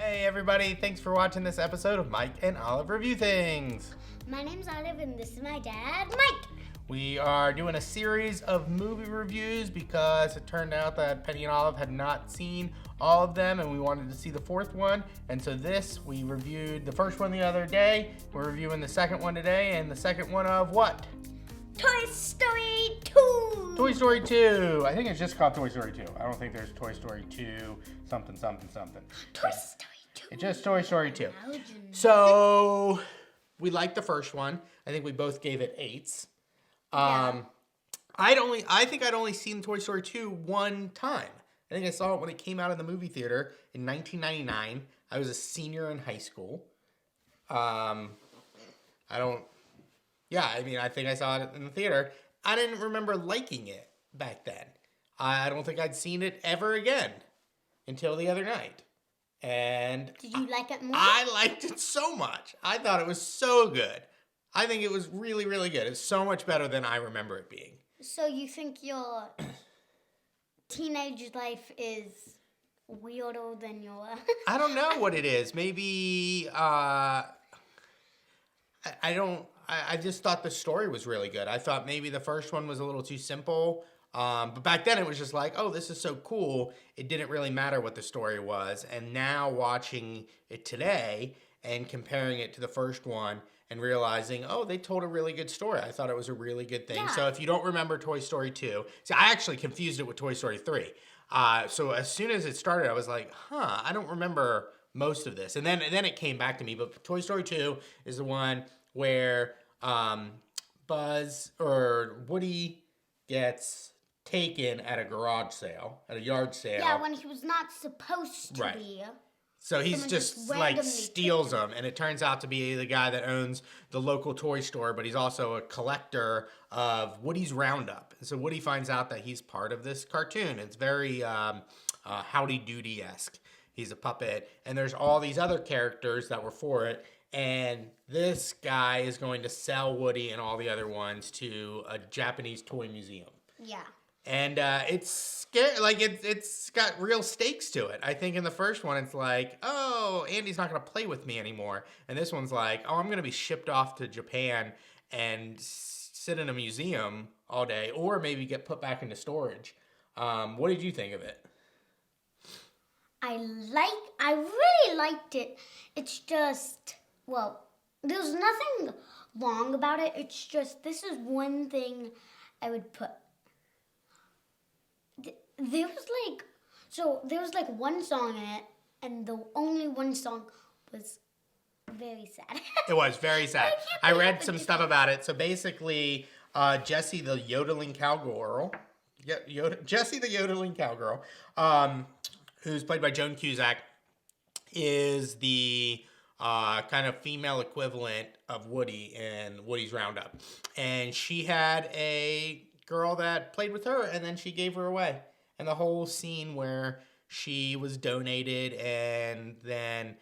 Hey everybody, thanks for watching this episode of Mike and Olive Review Things. My name's Olive and this is my dad, Mike. We are doing a series of movie reviews because it turned out that Penny and Olive had not seen all of them and we wanted to see the fourth one. And so we reviewed the first one the other day. We're reviewing the second one today, and the second one of what? Toy Story 2. Toy Story 2. I think it's just called Toy Story 2. I don't think there's Toy Story 2 something. Toy Story 2. It's just Toy Story 2. So we liked the first one. I think we both gave it 8s. Yeah. I think I'd only seen Toy Story 2 one time. I think I saw it when it came out in the movie theater in 1999. I was a senior in high school. I think I saw it in the theater. I didn't remember liking it back then. I don't think I'd seen it ever again until the other night. And did you like it more? I liked it so much. I thought it was so good. I think it was really, really good. It's so much better than I remember it being. So you think your teenage life is weirder than your... I don't know what it is. Maybe, I just thought the story was really good. I thought maybe the first one was a little too simple. But back then it was just like, oh, this is so cool. It didn't really matter what the story was. And now watching it today and comparing it to the first one and realizing, oh, they told a really good story. I thought it was a really good thing. Yeah. So if you don't remember Toy Story 2, see, I actually confused it with Toy Story 3. So as soon as it started, I was like, I don't remember most of this. And then it came back to me. But Toy Story 2 is the one where Buzz or Woody gets taken at a garage sale, at a yard sale. Yeah, when he was not supposed to be. So he's just like steals them, and it turns out to be the guy that owns the local toy store, but he's also a collector of Woody's Roundup. And so Woody finds out that he's part of this cartoon. It's very Howdy Doody-esque. He's a puppet, and there's all these other characters that were for it. And this guy is going to sell Woody and all the other ones to a Japanese toy museum. Yeah. And it's scary. Like, it's got real stakes to it. I think in the first one, it's like, oh, Andy's not going to play with me anymore. And this one's like, oh, I'm going to be shipped off to Japan and sit in a museum all day, or maybe get put back into storage. What did you think of it? I really liked it. It's just... Well, there's nothing wrong about it. It's just, this is one thing I would put. There was one song in it, and the only one song was very sad. It was very sad. I read some stuff about it. So basically, Jessie the yodeling cowgirl, who's played by Joan Cusack, is the kind of female equivalent of Woody in Woody's Roundup. And she had a girl that played with her, and then she gave her away. And the whole scene where she was donated and then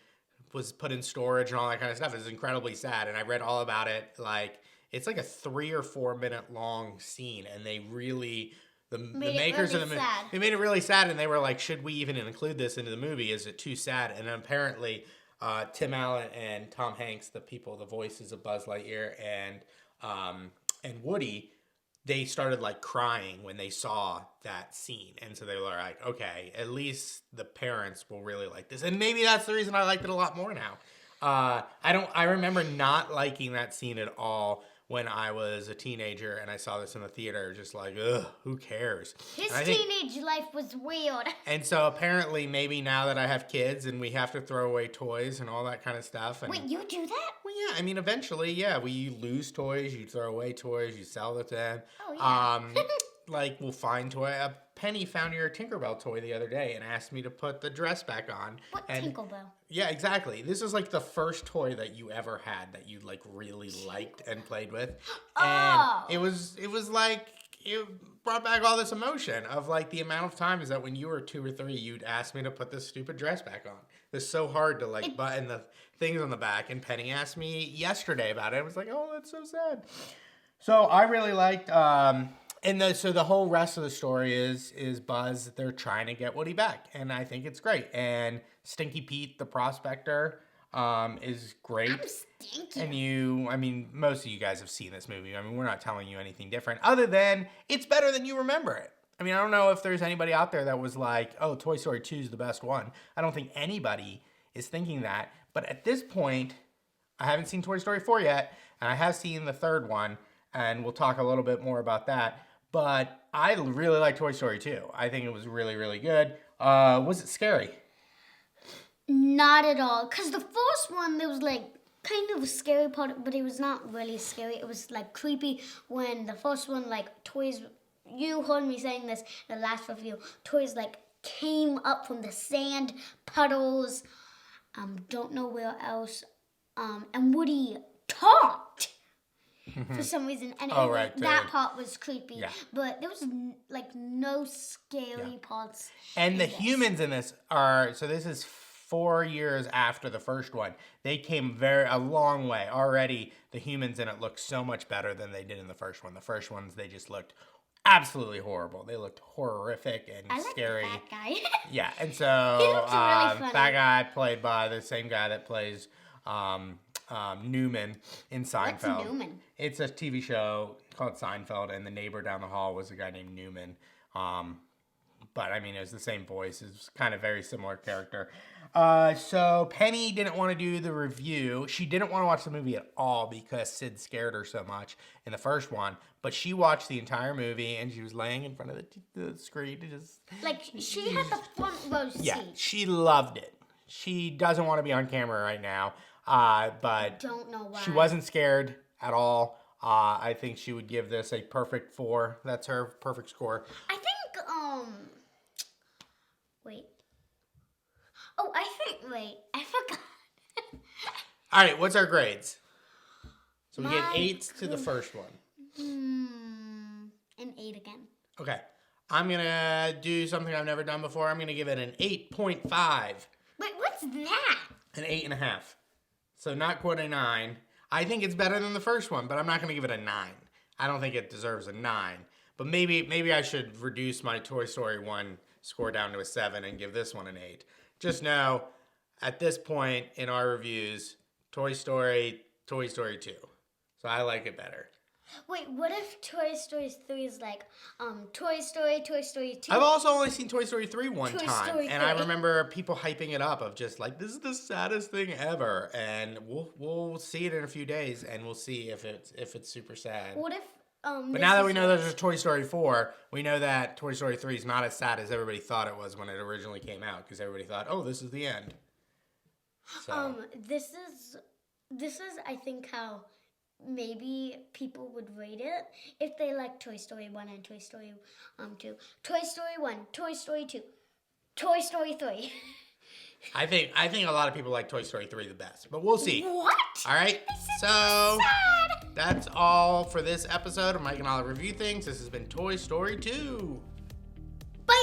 was put in storage and all that kind of stuff is incredibly sad. And I read all about it. Like, it's like a 3 or 4 minute long scene, and they really... The makers of the movie, they made it really sad, and they were like, should we even include this into the movie? Is it too sad? And apparently... Tim Allen and Tom Hanks, the voices of Buzz Lightyear and Woody, they started like crying when they saw that scene. And so they were like, okay, at least the parents will really like this. And maybe that's the reason I liked it a lot more now. I remember not liking that scene at all when I was a teenager and I saw this in the theater, just like, ugh, who cares? His teenage life was weird. And so apparently maybe now that I have kids and we have to throw away toys and all that kind of stuff. And, wait, you do that? Well, yeah, I mean, eventually, yeah, you lose toys, you throw away toys, you sell them. Oh, yeah. Like, we'll find toy. Penny found your Tinkerbell toy the other day and asked me to put the dress back on. What Tinkerbell? Yeah, exactly. This is like the first toy that you ever had that you like really liked and played with. And it was like, it brought back all this emotion of like the amount of times that when you were 2 or 3, you'd ask me to put this stupid dress back on. It's so hard to like button the things on the back. And Penny asked me yesterday about it. I was like, oh, that's so sad. So I really liked... So the whole rest of the story is Buzz, they're trying to get Woody back. And I think it's great. And Stinky Pete the Prospector is great. I'm stinky. And most of you guys have seen this movie. We're not telling you anything different other than it's better than you remember it. I don't know if there's anybody out there that was like, oh, Toy Story 2 is the best one. I don't think anybody is thinking that. But at this point, I haven't seen Toy Story 4 yet, and I have seen the third one, and we'll talk a little bit more about that. But I really like Toy Story 2. I think it was really, really good. Was it scary? Not at all. Because the first one, there was like kind of a scary part, but it was not really scary. It was like creepy when the first one, like toys, you heard me saying this in the last review, toys like came up from the sand puddles, don't know where else, and Woody talked for some reason, and that part was creepy. Yeah. But there was like no scary parts. And the humans in this are, so this is 4 years after the first one. They came a long way. Already, the humans in it look so much better than they did in the first one. The first ones, they just looked absolutely horrible. They looked horrific and scary. Like the fat guy. Yeah, and so he looked really funny. That guy played by the same guy that plays Newman in Seinfeld. What's Newman? It's a TV show called Seinfeld, and the neighbor down the hall was a guy named Newman. But it was the same voice. It was kind of very similar character. So Penny didn't want to do the review. She didn't want to watch the movie at all because Sid scared her so much in the first one. But she watched the entire movie, and she was laying in front of the screen. She had the front row seat. Yeah, she loved it. She doesn't want to be on camera right now. But don't know why. She wasn't scared at all. I think she would give this a perfect 4. That's her perfect score. I think, I forgot. All right, what's our grades? So we get 8s to the first one. An 8 again. Okay. I'm going to do something I've never done before. I'm going to give it an 8.5. Wait, what's that? An 8.5. So not quite a 9. I think it's better than the first one, but I'm not going to give it a 9. I don't think it deserves a 9. But maybe I should reduce my Toy Story 1 score down to a 7 and give this one an 8. Just know, at this point in our reviews, Toy Story 2. So I like it better. Wait, what if Toy Story 3 is like Toy Story 2? I've also only seen Toy Story 3 one time. Story 3. And I remember people hyping it up of just like, this is the saddest thing ever. And we'll see it in a few days, and we'll see if it's super sad. What if but now that we know there's a Toy Story 4, we know that Toy Story 3 is not as sad as everybody thought it was when it originally came out, because everybody thought, oh, this is the end. So. This is I think how maybe people would rate it if they like Toy Story 1 and Toy Story 2. Toy Story 1, Toy Story 2, Toy Story 3. I think a lot of people like Toy Story 3 the best, but we'll see. What? All right, so that's all for this episode of Mike and Olive Review Things. This has been Toy Story 2. Bye!